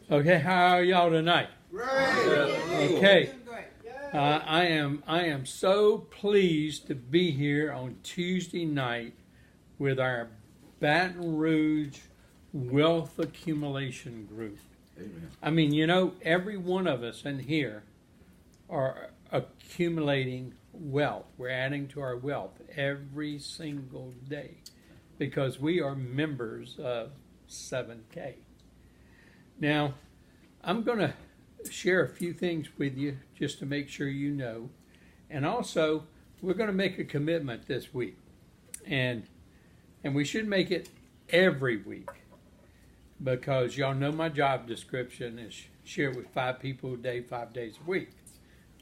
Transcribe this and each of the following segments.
Okay, how are y'all tonight? Great. Okay. I am so pleased to be here on Tuesday night with our Baton Rouge Wealth Accumulation Group. Amen. I mean, you know, every one of us in here are accumulating wealth. We're adding to our wealth every single day because we are members of 7K. Now, I'm going to share a few things with you just to make sure you know. And also, we're going to make a commitment this week. And we should make it every week because y'all know my job description is share with 5 people a day, 5 days a week.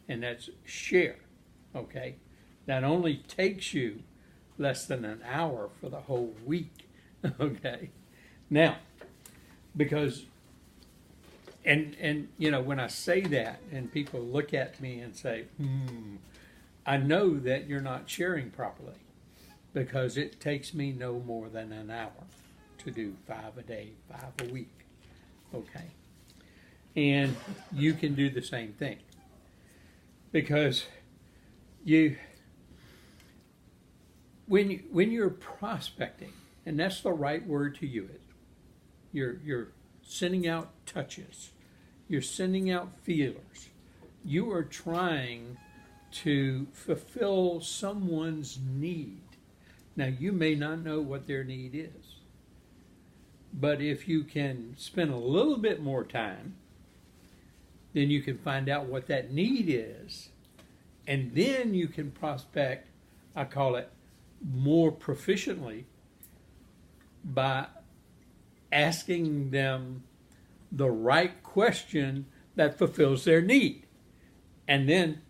And that's share, okay? That only takes you less than an hour for the whole week, okay? Now, because... And you know, when I say that and people look at me and say, I know that you're not sharing properly because it takes me no more than an hour to do 5 a day, 5 a week, okay? And you can do the same thing because when you're prospecting, and that's the right word to use, you're sending out touches. You're sending out feelers. You are trying to fulfill someone's need. Now, you may not know what their need is, but if you can spend a little bit more time, then you can find out what that need is, and then you can prospect, I call it, more proficiently by asking them the right question that fulfills their need. And then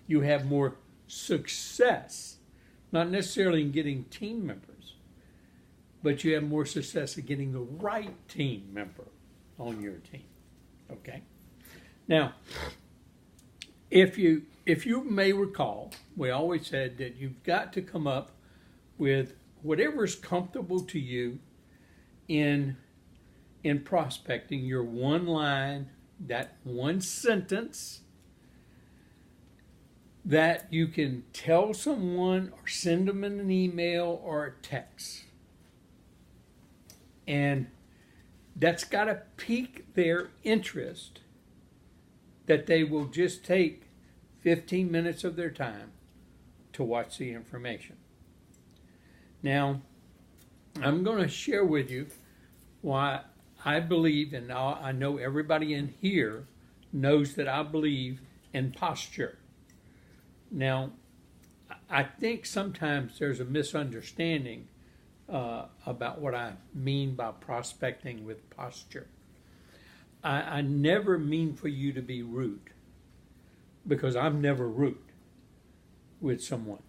you have more success, not necessarily in getting team members, but you have more success in getting the right team member on your team. Okay? Now, if you may recall, we always said that you've got to come up with whatever's comfortable to you in prospecting, your one line, that one sentence that you can tell someone or send them in an email or a text. And that's got to pique their interest that they will just take 15 minutes of their time to watch the information. Now, I'm going to share with you why I believe, and I know everybody in here knows that I believe in posture. Now, I think sometimes there's a misunderstanding about what I mean by prospecting with posture. I never mean for you to be rude, because I'm never rude with someone.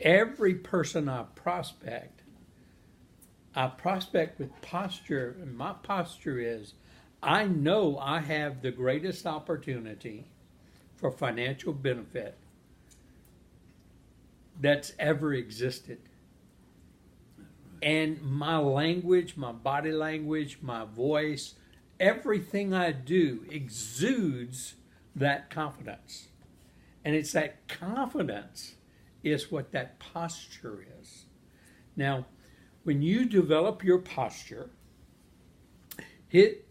Every person I prospect with posture, and my posture is, I know I have the greatest opportunity for financial benefit that's ever existed. And my language, my body language, my voice, everything I do exudes that confidence. And it's that confidence is what that posture is. Now, when you develop your posture, it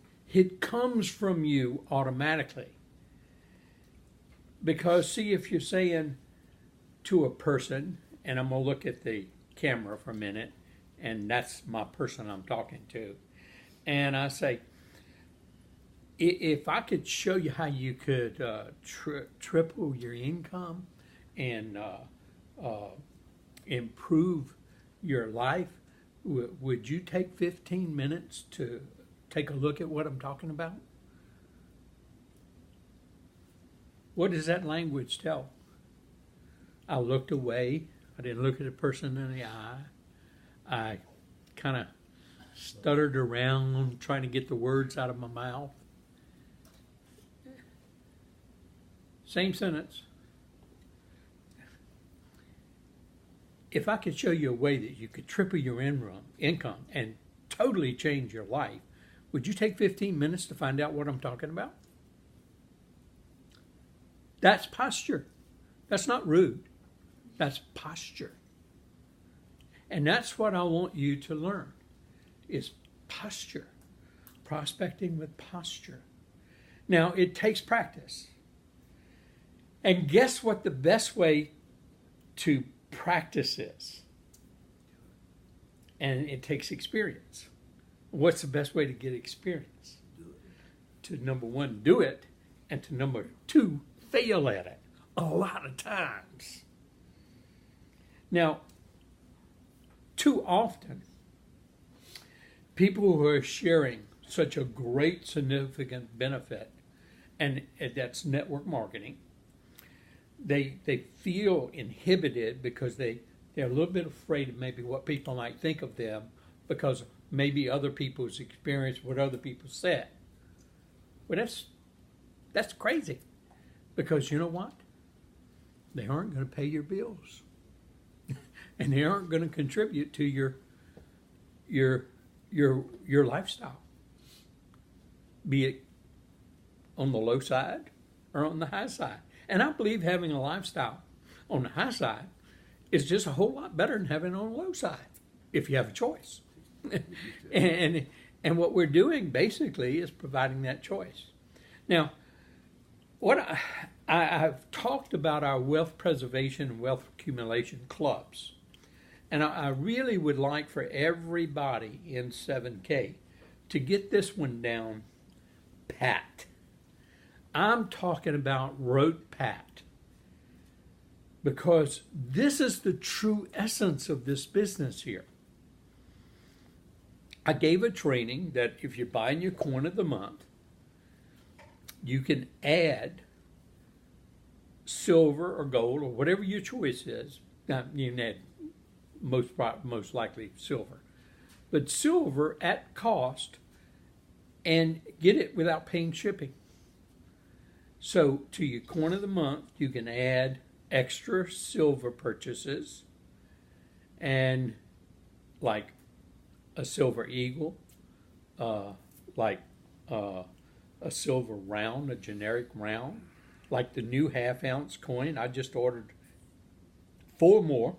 comes from you automatically. Because, see, if you're saying to a person, and I'm going to look at the camera for a minute, and that's my person I'm talking to, and I say, if I could show you how you could triple your income and improve your life, would you take 15 minutes to take a look at what I'm talking about? What does that language tell? I looked away. I didn't look at the person in the eye. I kind of stuttered around trying to get the words out of my mouth. Same sentence. If I could show you a way that you could triple your income and totally change your life, Would you take 15 minutes to find out what I'm talking about? That's posture. That's not rude. That's posture. And that's what I want you to learn, is posture. Prospecting with posture. Now, it takes practice. And guess what the best way to practice is? And it takes experience. What's the best way to get experience? To number one, do it. And to number two, fail at it a lot of times. Now, too often, people who are sharing such a great, significant benefit, and that's network marketing, they feel inhibited because they're a little bit afraid of maybe what people might think of them because maybe other people's experience, what other people said. Well, that's crazy, because you know what? They aren't going to pay your bills, and they aren't going to contribute to your lifestyle, be it on the low side or on the high side. And I believe having a lifestyle on the high side is just a whole lot better than having it on the low side, if you have a choice. and what we're doing basically is providing that choice. Now, what I've talked about our wealth preservation and wealth accumulation clubs. And I really would like for everybody in 7K to get this one down pat. I'm talking about rote pat, because this is the true essence of this business here. I gave a training that if you're buying your coin of the month, you can add silver or gold or whatever your choice is. Now, you can add most likely silver, but silver at cost, and get it without paying shipping. So to your coin of the month, you can add extra silver purchases, and like a silver eagle, like a silver round, a generic round, like the new half-ounce coin. I just ordered 4 more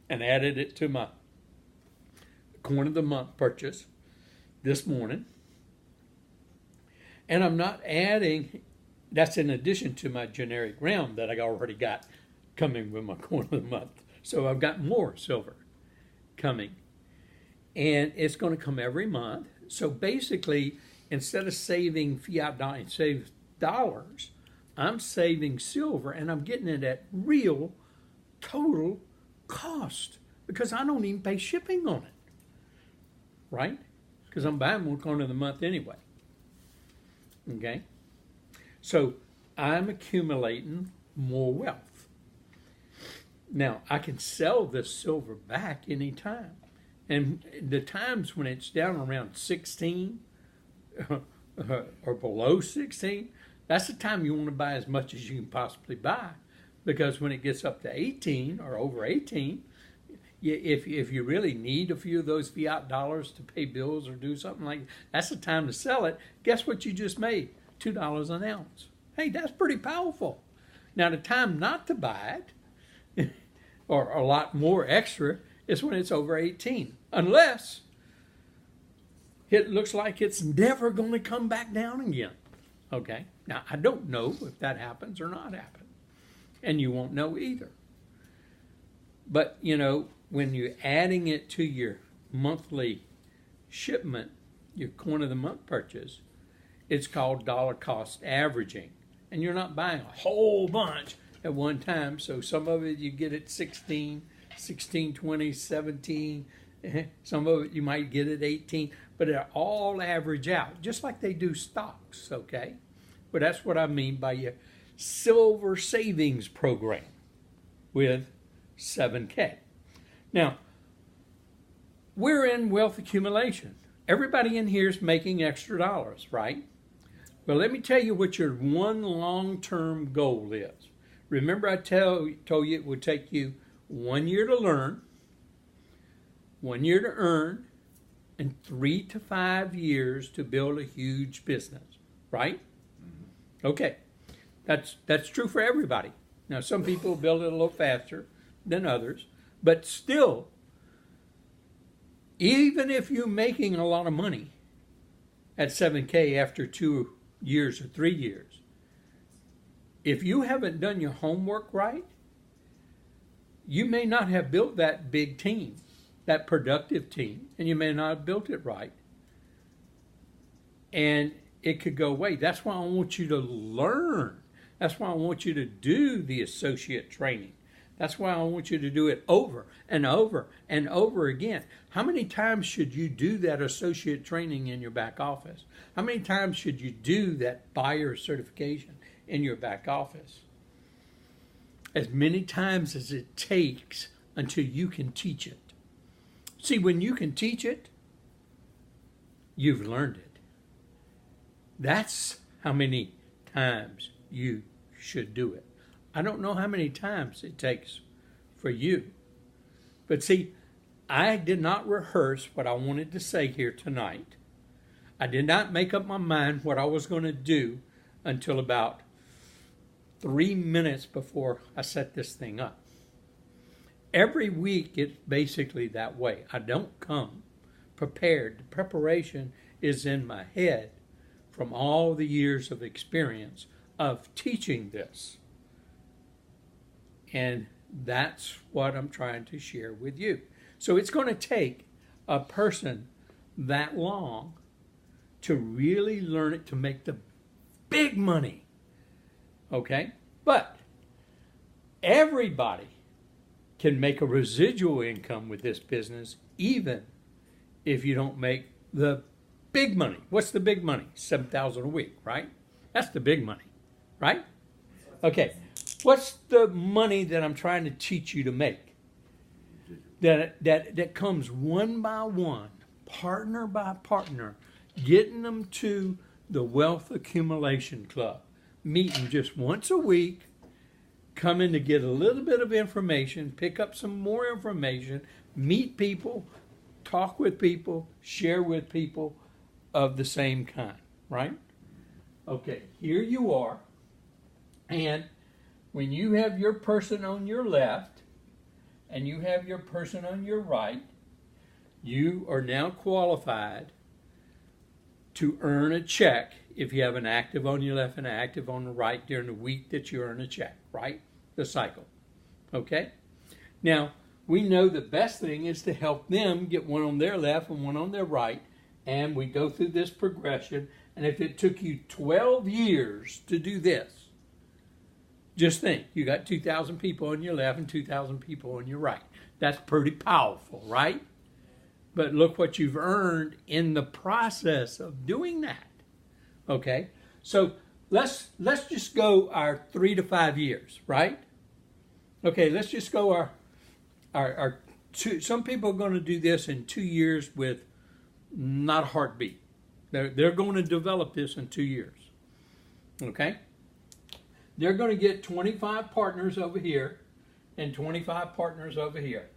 and added it to my coin of the month purchase this morning. And I'm not adding, that's in addition to my generic round that I already got coming with my coin of the month. So I've got more silver coming. And it's going to come every month. So basically, instead of saving fiat dollars, save dollars, I'm saving silver, and I'm getting it at real total cost, because I don't even pay shipping on it, right? Because I'm buying one coin of the month anyway. Okay? So I'm accumulating more wealth. Now, I can sell this silver back anytime. And the times when it's down around 16 or below 16, that's the time you want to buy as much as you can possibly buy. Because when it gets up to 18 or over 18, if you really need a few of those fiat dollars to pay bills or do something like that, that's the time to sell it. Guess what you just made? $2 an ounce. Hey, that's pretty powerful. Now, the time not to buy it, or a lot more extra, is when it's over 18. Unless it looks like it's never going to come back down again. Okay? Now, I don't know if that happens or not happen. And you won't know either. But, you know, when you're adding it to your monthly shipment, your coin of the month purchase, it's called dollar cost averaging. And you're not buying a whole bunch at one time. So some of it you get at 16, 20, 17. Some of it you might get at 18. But it all average out, just like they do stocks, okay? But that's what I mean by your silver savings program with 7K. Now, we're in wealth accumulation. Everybody in here is making extra dollars, right? Well, let me tell you what your one long-term goal is. Remember I told you it would take you 1 year to learn, 1 year to earn, and 3 to 5 years to build a huge business, right? Okay, that's true for everybody. Now, some people build it a little faster than others, but still, even if you're making a lot of money at 7K after 2 years or 3 years, if you haven't done your homework right, you may not have built that big team, that productive team, and you may not have built it right. And it could go away. That's why I want you to learn. That's why I want you to do the associate training. That's why I want you to do it over and over and over again. How many times should you do that associate training in your back office? How many times should you do that buyer certification in your back office? As many times as it takes until you can teach it. See, when you can teach it, you've learned it. That's how many times you should do it. I don't know how many times it takes for you. But see, I did not rehearse what I wanted to say here tonight. I did not make up my mind what I was going to do until about 3 minutes before I set this thing up. Every week it's basically that way. I don't come prepared. The preparation is in my head from all the years of experience of teaching this. And that's what I'm trying to share with you. So it's going to take a person that long to really learn it, to make the big money. Okay? But everybody can make a residual income with this business, even if you don't make the big money. What's the big money? $7,000 a week, right? That's the big money, right? Okay. What's the money that I'm trying to teach you to make? That comes one by one, partner by partner, getting them to the Wealth Accumulation Club, meeting just once a week, coming to get a little bit of information, pick up some more information, meet people, talk with people, share with people of the same kind, right? Okay, here you are, and when you have your person on your left and you have your person on your right, you are now qualified to earn a check if you have an active on your left and an active on the right during the week that you earn a check, right? The cycle. Okay? Now, we know the best thing is to help them get one on their left and one on their right, and we go through this progression, and if it took you 12 years to do this, just think, you got 2,000 people on your left and 2,000 people on your right. That's pretty powerful, right? But look what you've earned in the process of doing that. Okay? So let's just go our 3 to 5 years, right? Okay, let's just go our two. Some people are going to do this in 2 years with not a heartbeat. They're going to develop this in 2 years. Okay? They're going to get 25 partners over here and 25 partners over here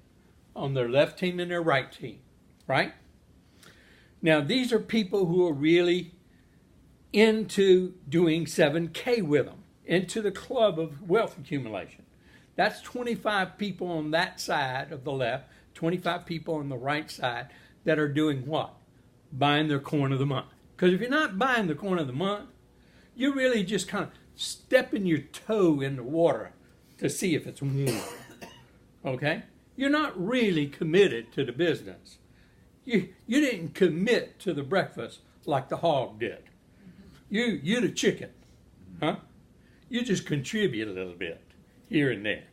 on their left team and their right team, right? Now, these are people who are really into doing 7K with them, into the club of wealth accumulation. That's 25 people on that side of the left, 25 people on the right side that are doing what? Buying their coin of the month. Because if you're not buying the coin of the month, you're really just kind of stepping your toe in the water to see if it's warm. Okay? You're not really committed to the business. You didn't commit to the breakfast like the hog did. You're the chicken. Huh? You just contribute a little bit here and there.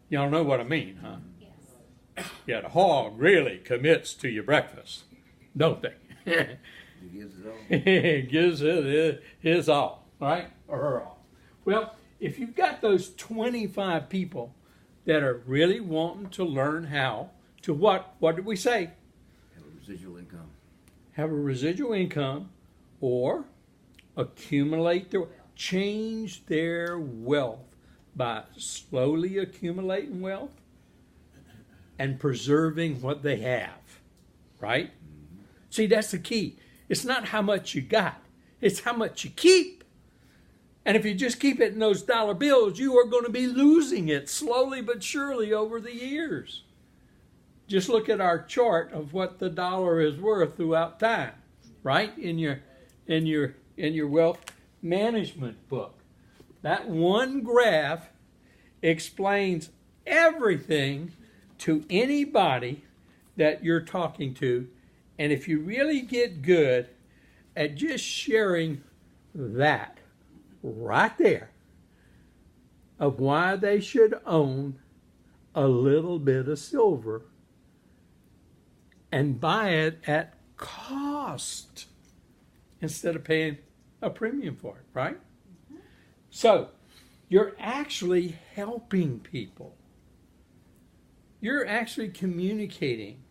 Y'all know what I mean, huh? Yes. Yeah, the hog really commits to your breakfast, don't they? He gives it all. He gives it his all, right? Or her all. Well, if you've got those 25 people that are really wanting to learn how to what did we say? Have a residual income. Have a residual income or accumulate change their wealth by slowly accumulating wealth and preserving what they have, right? Mm-hmm. See, that's the key. It's not how much you got. It's how much you keep. And if you just keep it in those dollar bills, you are going to be losing it slowly but surely over the years. Just look at our chart of what the dollar is worth throughout time, right? In your wealth management book. That one graph explains everything to anybody that you're talking to. And if you really get good at just sharing that right there of why they should own a little bit of silver and buy it at cost instead of paying a premium for it, right? Mm-hmm. So you're actually helping people. You're actually communicating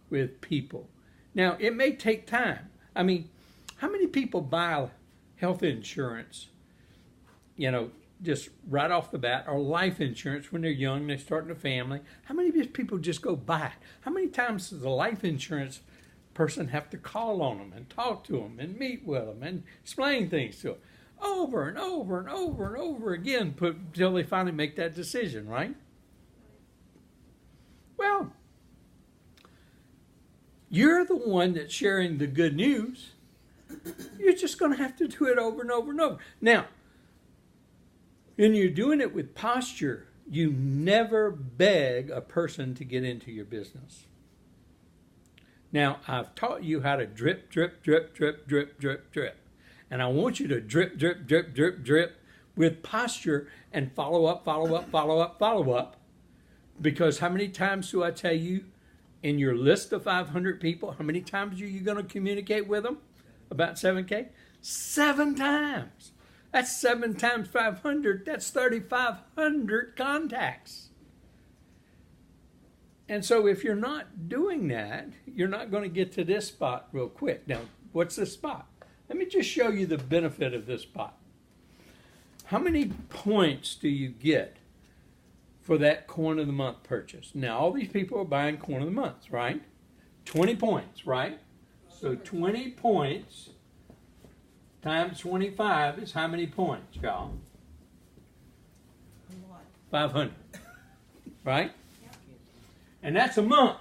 with people. Now, it may take time. I mean, how many people buy health insurance, just right off the bat, or life insurance when they're young, they're starting a family? How many people just go buy it? How many times does the life insurance person have to call on them and talk to them and meet with them and explain things to them over and over and over and over again until they finally make that decision, right? Well, you're the one that's sharing the good news. You're just going to have to do it over and over and over. Now, when you're doing it with posture, you never beg a person to get into your business. Now, I've taught you how to drip, drip, drip, drip, drip, drip, drip. And I want you to drip, drip, drip, drip, drip with posture and follow up, follow up, follow up, follow up. Because how many times do I tell you in your list of 500 people, how many times are you going to communicate with them about 7K? 7 times. That's 7 times 500. That's 3,500 contacts. And so if you're not doing that, you're not going to get to this spot real quick. Now, what's this spot? Let me just show you the benefit of this spot. How many points do you get for that coin of the month purchase? Now, all these people are buying coin of the month, right? 20 points, right? So 20 points times 25 is how many points, y'all? 500, right? And that's a month.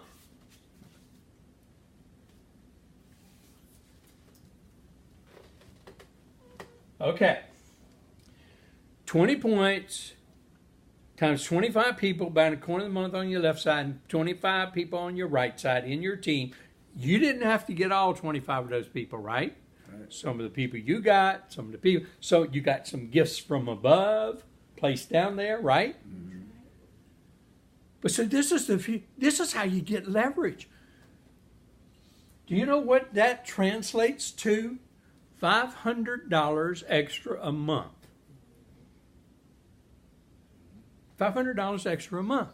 Okay. 20 points times 25 people buying a coin of the month on your left side and 25 people on your right side in your team. You didn't have to get all 25 of those people, right? Some of the people you got, some of the people. So you got some gifts from above placed down there, right? Mm-hmm. But so this is how you get leverage. Do you know what that translates to? $500 extra a month. $500 extra a month.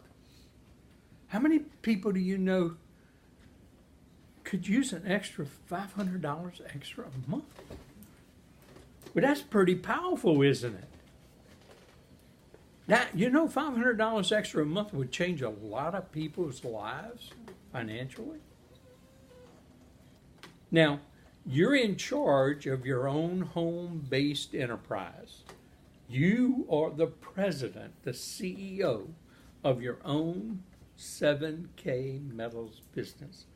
How many people do you know could use an extra $500 extra a month? Well, that's pretty powerful, isn't it? Now, $500 extra a month would change a lot of people's lives financially. Now, you're in charge of your own home-based enterprise. You are the president, the CEO of your own 7kmetals business.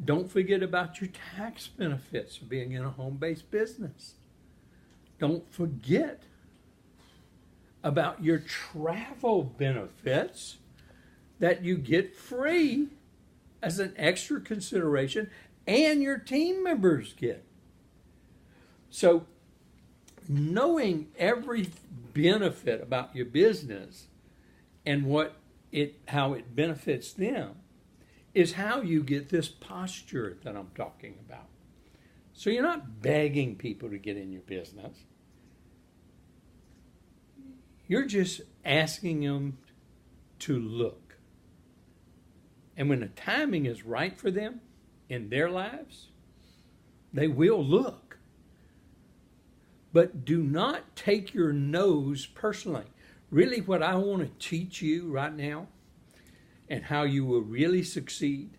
Don't forget about your tax benefits of being in a home-based business. Don't forget about your travel benefits that you get free as an extra consideration and your team members get. So knowing every benefit about your business and how it benefits them is how you get this posture that I'm talking about. So you're not begging people to get in your business. You're just asking them to look. And when the timing is right for them in their lives, they will look. But do not take your no's personally. Really, what I want to teach you right now and how you will really succeed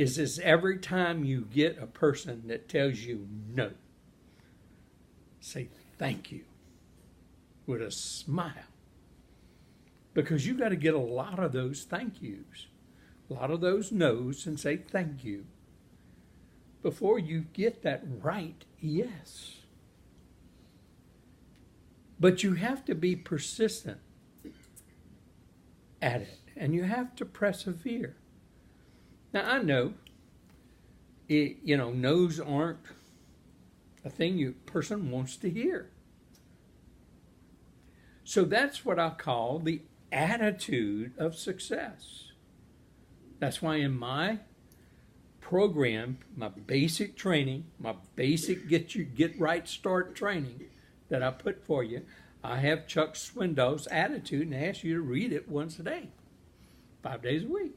is every time you get a person that tells you no, say thank you with a smile. Because you got to get a lot of those thank yous, a lot of those no's, and say thank you before you get that right yes. But you have to be persistent at it, and you have to persevere. Now, I know, no's aren't a thing a person wants to hear. So that's what I call the attitude of success. That's why in my program, my basic training, my basic get right start training that I put for you, I have Chuck Swindell's attitude and ask you to read it once a day, 5 days a week.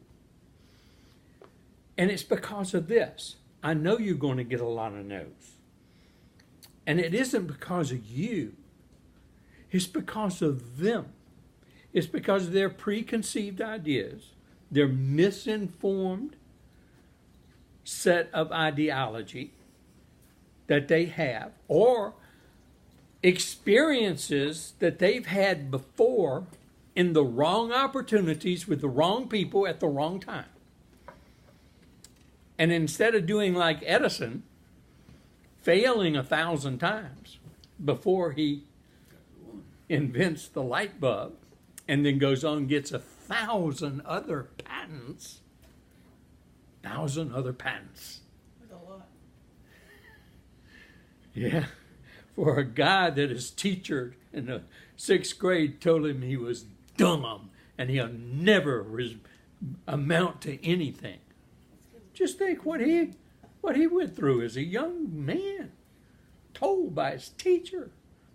And it's because of this. I know you're going to get a lot of no's. And it isn't because of you. It's because of them. It's because of their preconceived ideas, their misinformed set of ideology that they have, or experiences that they've had before in the wrong opportunities with the wrong people at the wrong time. And instead of doing like Edison, failing 1,000 times before he invents the light bulb and then goes on and gets 1,000 other patents, 1,000 other patents. That's a lot. Yeah. For a guy that his teacher in the 6th grade told him he was dumb and he'll never amount to anything. Just think what he went through as a young man, told by his teacher.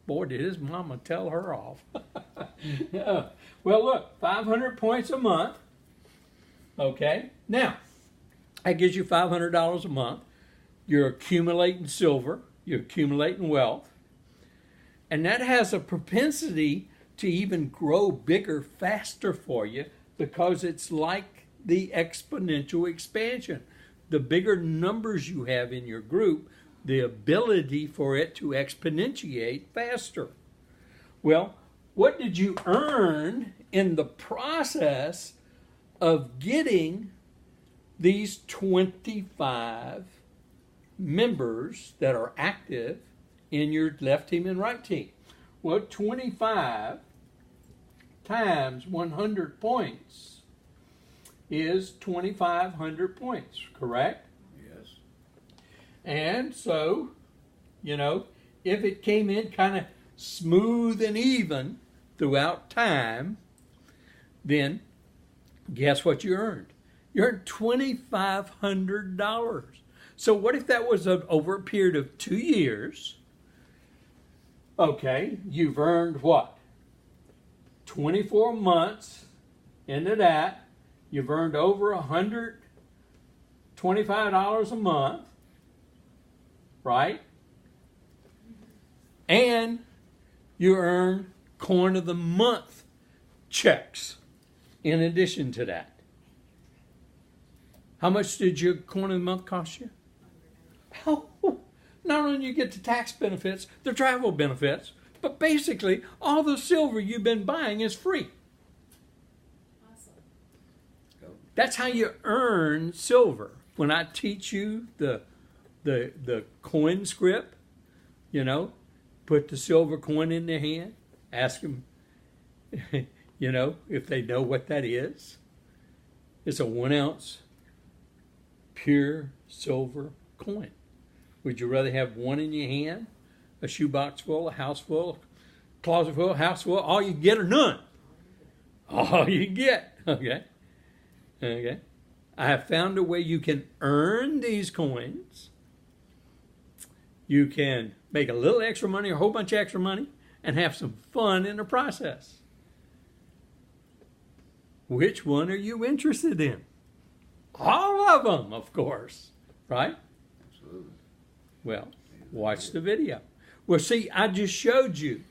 Boy, did his mama tell her off. Yeah. Well, look, 500 points a month. Okay. Now, that gives you $500 a month. You're accumulating silver. You're accumulating wealth. And that has a propensity to even grow bigger faster for you because it's like the exponential expansion. The bigger numbers you have in your group, the ability for it to exponentiate faster. Well, what did you earn in the process of getting these 25 members that are active in your left team and right team? Well, 25 times 100 points is 2,500 points, correct? Yes. And so, if it came in kind of smooth and even throughout time, then guess what you earned? You earned $2,500. So what if that was over a period of 2 years? Okay, you've earned what? 24 months into that. You've earned over $125 a month, right? And you earn coin of the month checks in addition to that. How much did your coin of the month cost you? Oh, not only do you get the tax benefits, the travel benefits, but basically all the silver you've been buying is free. That's how you earn silver. When I teach you the coin script, put the silver coin in their hand, ask them, if they know what that is. It's a 1 ounce pure silver coin. Would you rather have one in your hand, a shoebox full, a house full, a closet full, a house full, all you get or none? All you get, okay? Okay, I have found a way you can earn these coins. You can make a little extra money, a whole bunch of extra money, and have some fun in the process. Which one are you interested in? All of them, of course, right? Absolutely. Well, watch the video. Well, see, I just showed you.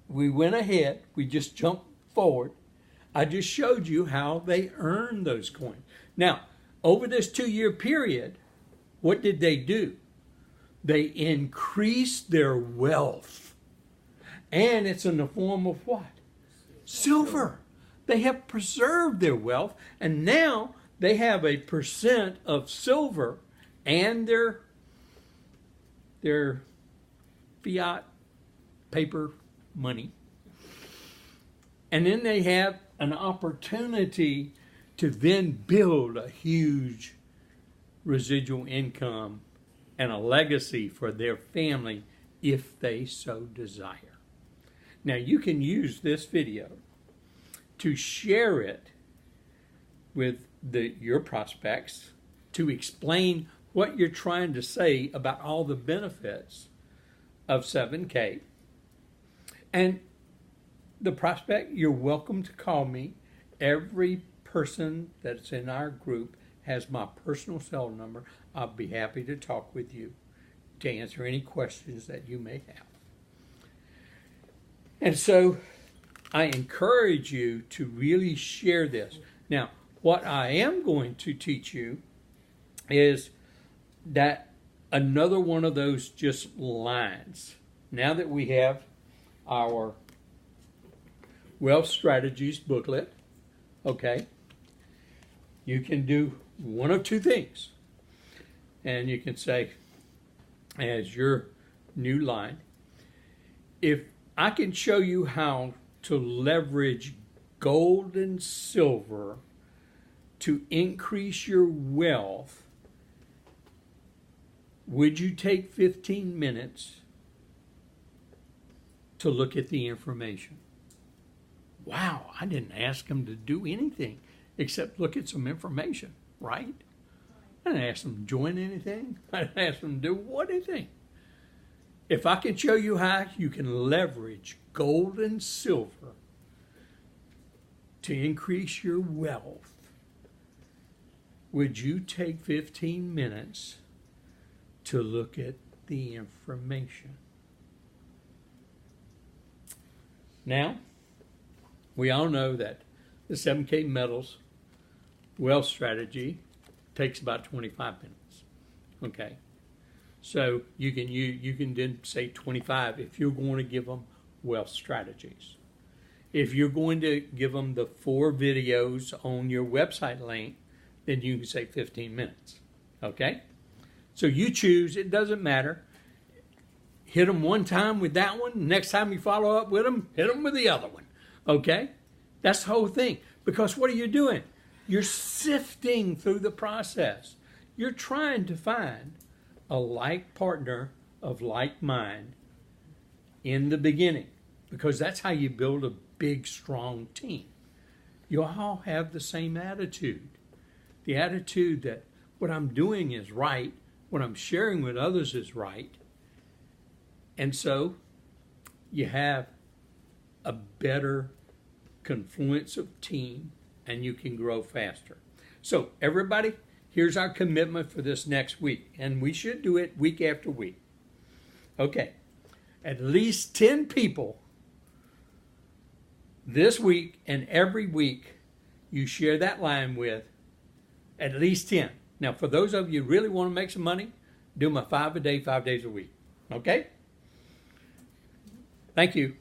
We went ahead. We just jumped forward. I just showed you how they earn those coins. Now, over this 2-year period, what did they do? They increased their wealth. And it's in the form of what? Silver. They have preserved their wealth, and now they have a percent of silver and their fiat paper money. And then they have an opportunity to then build a huge residual income and a legacy for their family if they so desire. Now, you can use this video to share it with your prospects to explain what you're trying to say about all the benefits of 7K. And the prospect, you're welcome to call me. Every person that's in our group has my personal cell number. I'll be happy to talk with you to answer any questions that you may have. And so I encourage you to really share this. Now, what I am going to teach you is that another one of those just lines. Now that we have our Wealth Strategies booklet, okay, you can do one of two things. And you can say, as your new line, if I can show you how to leverage gold and silver to increase your wealth, would you take 15 minutes to look at the information? Wow, I didn't ask them to do anything except look at some information, right? I didn't ask them to join anything. I didn't ask them to do anything. If I can show you how you can leverage gold and silver to increase your wealth, would you take 15 minutes to look at the information? Now, we all know that the 7kmetals wealth strategy takes about 25 minutes. Okay, so you can then say 25 if you're going to give them wealth strategies. If you're going to give them the 4 videos on your website link, then you can say 15 minutes. Okay, so you choose. It doesn't matter. Hit them one time with that one. Next time you follow up with them, hit them with the other one. Okay, that's the whole thing. Because what are you doing? You're sifting through the process. You're trying to find a like partner of like mind in the beginning, because that's how you build a big, strong team. You all have the same attitude. The attitude that what I'm doing is right, what I'm sharing with others is right. And so you have a better confluence of team, and you can grow faster. So everybody, here's our commitment for this next week, and we should do it week after week. Okay, at least 10 people this week, and every week you share that line with at least 10. Now, for those of you who really want to make some money, do my 5 a day, 5 days a week. Okay? Thank you.